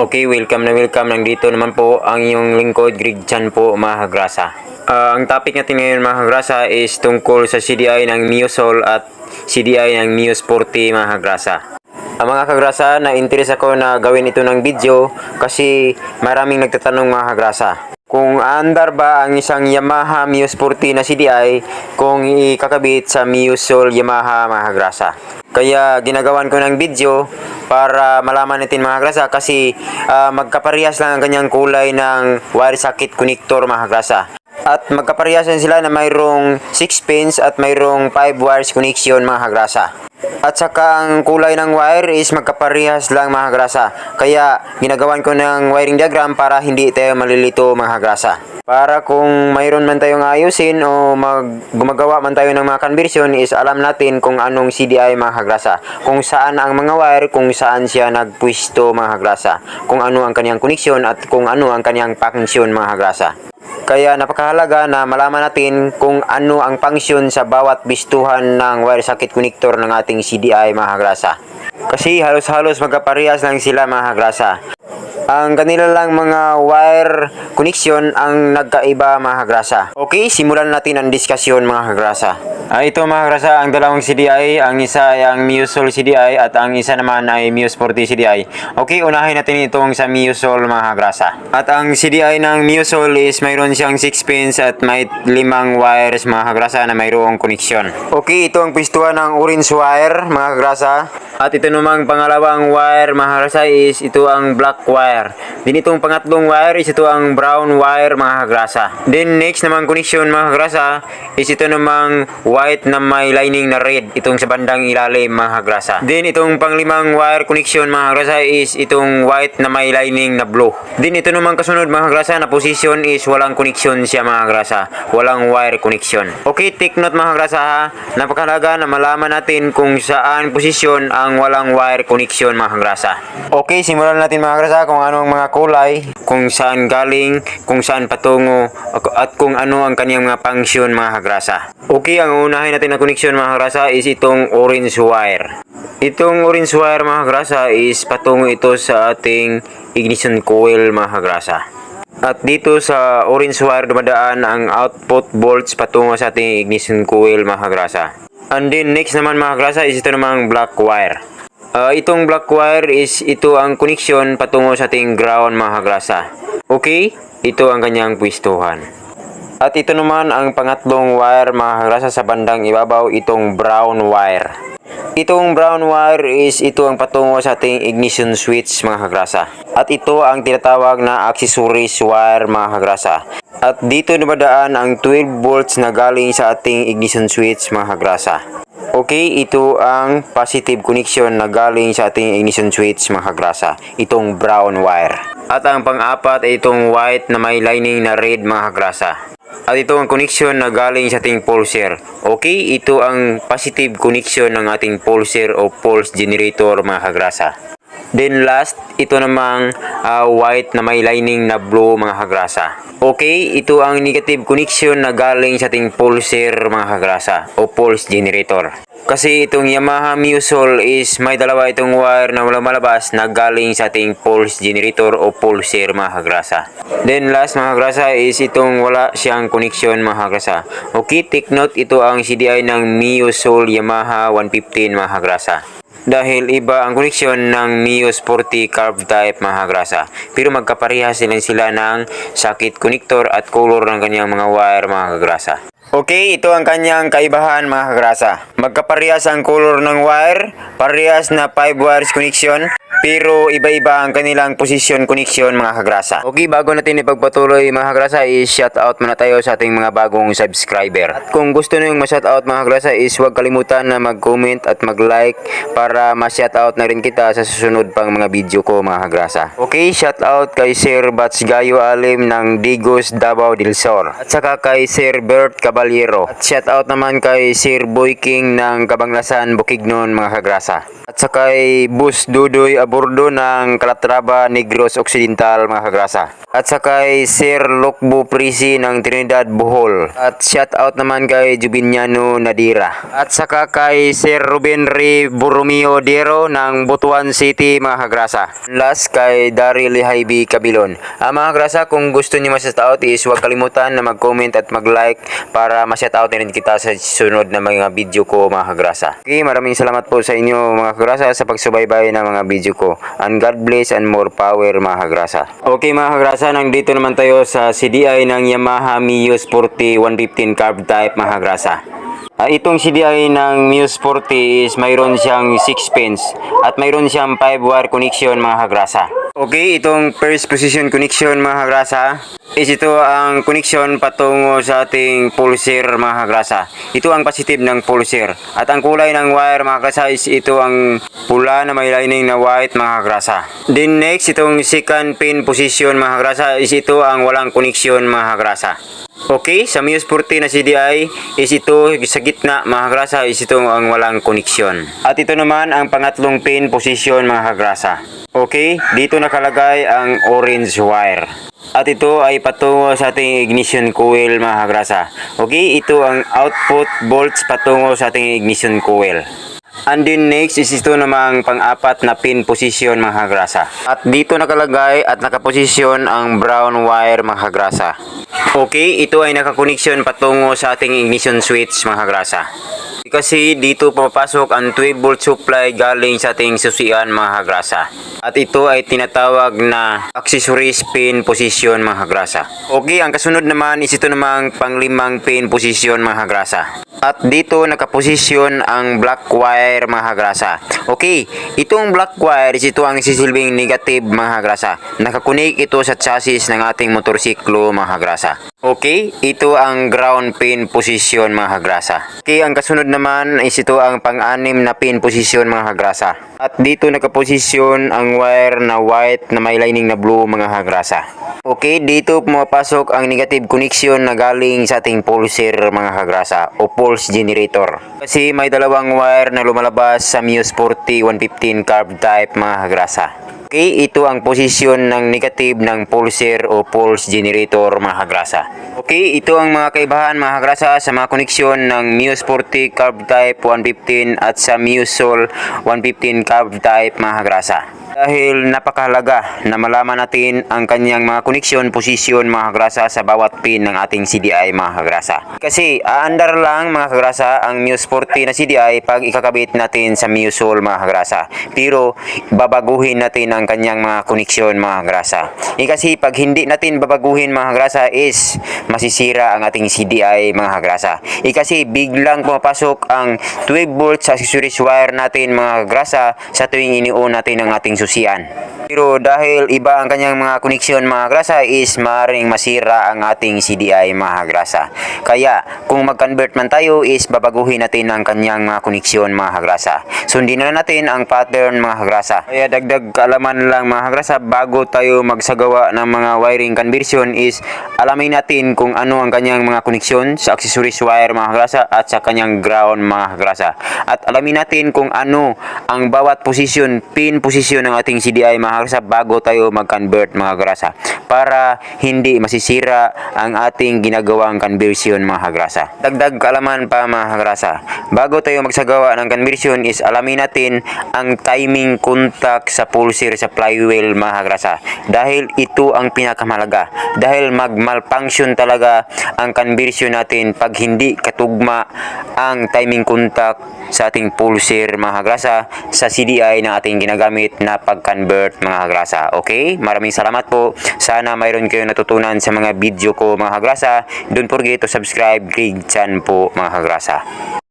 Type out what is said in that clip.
Okay, welcome na welcome. Nandito naman po ang iyong lingkod, Greg Chan po, mga kagrasa. Ang topic natin ngayon, mga kagrasa, is tungkol sa CDI ng Neosol at CDI ng Neo Sporty, mga kagrasa. Mga kagrasa, na-interest ako na gawin ito ng video kasi maraming nagtatanong, mga kagrasa, kung andar ba ang isang Yamaha Mio Sporty na CDI kung ikakabit sa Neosol Yamaha, mga kagrasa. Kaya ginagawan ko ng video para malaman natin, mga kagrasa, kasi magkaparehas lang ang kanyang kulay ng wire socket connector, mga kagrasa. At magkaparehas sila na mayroong 6 pins at mayroong 5 wires connection, mga kagrasa. At saka ang kulay ng wire is magkaparehas lang, mga kagrasa. Kaya ginagawan ko ng wiring diagram para hindi tayo malilito, mga kagrasa. Para kung mayroon man tayong ayusin o gumagawa man tayo ng mga conversion, is alam natin kung anong CDI, mga kagrasa. Kung saan ang mga wire, kung saan siya nagpwisto, mga kagrasa. Kung ano ang kanyang connection at kung ano ang kanyang function, mga kagrasa. Kaya napakahalaga na malaman natin kung ano ang function sa bawat bistuhan ng wire socket connector ng ating CDI, mga kagrasa. Kasi halos-halos magkaparehas lang sila, mga kagrasa. Ang kanila lang mga wire connection ang nagkaiba, mga kagrasa. Okay, simulan natin ang diskusyon, mga kagrasa. Ito, mga kagrasa, ang dalawang CDI. Ang isa ay ang Neosol CDI at ang isa naman ay Neo Sporty CDI. Okay, unahin natin itong sa Neosol, mga kagrasa. At ang CDI ng Neosol is mayroon siyang 6 pins at may 5 wires, mga kagrasa, na mayroong connection. Okay, ito ang pistuhan ng orange wire, mga kagrasa. At ito namang pangalawang wire, mga kagrasa, is ito ang black wire. Then itong pangatlong wire is ito ang brown wire, mga kagrasa. Then next namang connection, mga kagrasa, is ito namang white na may lining na red, itong sa bandang ilalim, mga kagrasa. Then itong panglimang wire connection, mga kagrasa, is itong white na may lining na blue. Then ito namang kasunod, mga kagrasa, na position is walang connection siya, mga kagrasa. Walang wire connection. Okay, take note, mga kagrasa, ha. Napakahalaga na malaman natin kung saan position ang walang wire connection, mga kagrasa. Okay, simulan natin, mga kagrasa, kung ano ang mga kulay, kung saan galing, kung saan patungo, at kung ano ang kanyang mga function, mga kagrasa. Okay, ang unahin natin na connection, mga kagrasa, is itong orange wire. Itong orange wire, mga kagrasa, is patungo ito sa ating ignition coil, mga kagrasa. At dito sa orange wire dumadaan ang output volts patungo sa ating ignition coil, mga kagrasa. And then next naman, mga kagrasa, is ito namang black wire. Itong black wire is ito ang connection patungo sa ating ground, mga kagrasa. Okay, ito ang kanyang pwistuhan. At ito naman ang pangatlong wire, mga kagrasa, sa bandang ibabaw, itong brown wire. Itong brown wire is ito ang patungo sa ating ignition switch, mga kagrasa. At ito ang tinatawag na accessories wire, mga kagrasa. At dito dumadaan ang 12 volts na galing sa ating ignition switch, mga kagrasa. Okay, ito ang positive connection na galing sa ating ignition switch, mga kagrasa. Itong brown wire. At ang pang-apat ay itong white na may lining na red, mga kagrasa. At ito ang connection na galing sa ating pulser. Okay, ito ang positive connection ng ating pulser o pulse generator, mga kagrasa. Then last, ito namang white na may lining na blue, mga kagrasa. Okay, ito ang negative connection na galing sa ating pulser, mga kagrasa, o pulse generator. Kasi itong Yamaha Neosol is may dalawa itong wire na lumalabas na galing sa ating pulse generator o pulser, mga kagrasa. Then last, mga kagrasa, is itong wala siyang connection, mga kagrasa. Okay, take note, ito ang CDI ng Neosol Yamaha 115, mga kagrasa. Dahil iba ang connection ng Neo Sporty carb type, mga kagrasa. Pero magkaparehas sila ng socket connector at color ng kanyang mga wire, mga kagrasa. Okay, ito ang kanyang kaibahan, mga kagrasa. Magkaparehas ang color ng wire, parehas na 5 wires connection, pero iba-iba ang kanilang position connection, mga kagrasa. Okay, bago natin ipagpatuloy, mga kagrasa, is shoutout muna tayo sa ating mga bagong subscriber. At kung gusto nyo ma-shoutout, mga kagrasa, is huwag kalimutan na mag-comment at mag-like para ma-shoutout na rin kita sa susunod pang mga video ko, mga kagrasa. Okay, shoutout kay Sir Bats Gayo Alim ng Digos, Davao del Sur. At saka kay Sir Bert Cabal Caballero. At shout out naman kay Sir Boy King ng Kabanglasan, Bukidnon mga kagrasa. At saka kay Bus Dudoy Abordo ng Calatrava, Negros Occidental mga kagrasa. At saka kay Sir Lokbo Prisi ng Trinidad, Bohol. At shout out naman kay Jubiniano Nadira. At saka kay Sir Ruben Ray Borromeo Dero ng Butuan City mga kagrasa. Last kay Daryl Haibi Kabilon. Mga kagrasa, kung gusto niyo ma-shout out is huwag kalimutan na mag-comment at mag-like para ma-shout out na rin kita sa sunod na mga video ko mga kagrasa. Okay, maraming salamat po sa inyo mga kagrasa sa pagsubaybay ng mga video ko. And God bless and more power mga kagrasa. Okay mga kagrasa, nandito naman tayo sa CDI ng Yamaha Mio Sporty 115 carb type mga kagrasa. Itong CDI ng Mio Sporty is mayroon siyang 6 pins at mayroon siyang 5 wire connection mga kagrasa. Okay, itong first position connection mga kagrasa is ito ang connection patungo sa ating pulser mga kagrasa. Ito ang positive ng pulser. At ang kulay ng wire mga kagrasa is ito ang pula na may lining na white mga kagrasa. Then next, itong second pin position mga kagrasa is ito ang walang connection mga kagrasa. Okay, sa Mio Sporty na CDI is ito sa gitna mga kagrasa is ito ang walang connection. At ito naman ang pangatlong pin position mga kagrasa. Okay, dito nakalagay ang orange wire. At ito ay patungo sa ating ignition coil mga kagrasa. Okay, ito ang output volts patungo sa ating ignition coil. And then next is ito namang pang-apat na pin position mga kagrasa. At dito nakalagay at nakaposisyon ang brown wire mga kagrasa. Okay, ito ay nakakoneksyon patungo sa ating ignition switch mga kagrasa. Kasi dito papasok ang 12 volt supply galing sa ating susian mga kagrasa. At ito ay tinatawag na accessories pin position mga kagrasa. Okay, ang kasunod naman is ito namang panglimang pin position mga kagrasa. At dito nakaposisyon ang black wire mga kagrasa. Okay, itong black wire is ito ang sisilbing negative mga kagrasa. Nakakunik ito sa chassis ng ating motorsiklo mga kagrasa. Okay, ito ang ground pin position mga kagrasa. Okay, ang kasunod naman is ito ang pang-anim na pin position mga kagrasa. At dito nakaposisyon ang wire na white na may lining na blue mga kagrasa. Okay, dito pumapasok ang negative connection na galing sa ating pulser mga kagrasa o pulse generator. Kasi may dalawang wire na lumalabas sa Mio Sporty 115 carb type mga kagrasa. Okay, ito ang posisyon ng negative ng pulser o pulse generator mga kagrasa. Okay, ito ang mga kaibahan mga kagrasa sa mga koneksyon ng Mio Sporty carb type 115 at sa Mio Sol 115 carb type mga kagrasa. Dahil napakahalaga na malaman natin ang kanyang mga koneksyon, posisyon mga kagrasa sa bawat pin ng ating CDI mga kagrasa. Kasi aandar lang mga kagrasa ang Mio Sporty na CDI pag ikakabit natin sa Mio Sol mga kagrasa. Pero babaguhin natin ang kanyang mga koneksyon mga kagrasa. Kasi pag hindi natin babaguhin mga kagrasa is masisira ang ating CDI mga kagrasa. Kasi biglang pumapasok ang 12 volts sa accessories wire natin mga kagrasa sa tuwing inion natin ang ating susian. Pero dahil iba ang kanyang mga koneksyon mga kagrasa is maaaring masira ang ating CDI mga kagrasa. Kaya kung mag-convert man tayo is babaguhin natin ang kanyang mga koneksyon mga kagrasa. Sundin na natin ang pattern mga kagrasa. Kaya dagdag kaalaman lang mga kagrasa, bago tayo magsagawa ng mga wiring conversion is alamin natin kung ano ang kanyang mga koneksyon sa accessories wire mga kagrasa at sa kanyang ground mga kagrasa. At alamin natin kung ano ang bawat position, pin position ng ating CDI mga kagrasa bago tayo mag-convert mga kagrasa para hindi masisira ang ating ginagawang conversion mga kagrasa. Dagdag kaalaman pa mga kagrasa, bago tayo magsagawa ng conversion is alamin natin ang timing contact sa pulser sa flywheel mga kagrasa. Dahil ito ang pinakamahalaga. Dahil mag-malfunction talaga ang conversion natin pag hindi katugma ang timing contact sa ating pulser mga kagrasa sa CDI na ating ginagamit na pag-convert mga kagrasa. Okay? Maraming salamat po. Sana mayroon kayong natutunan sa mga video ko mga kagrasa. Don't forget to subscribe, Greg Chan po mga kagrasa.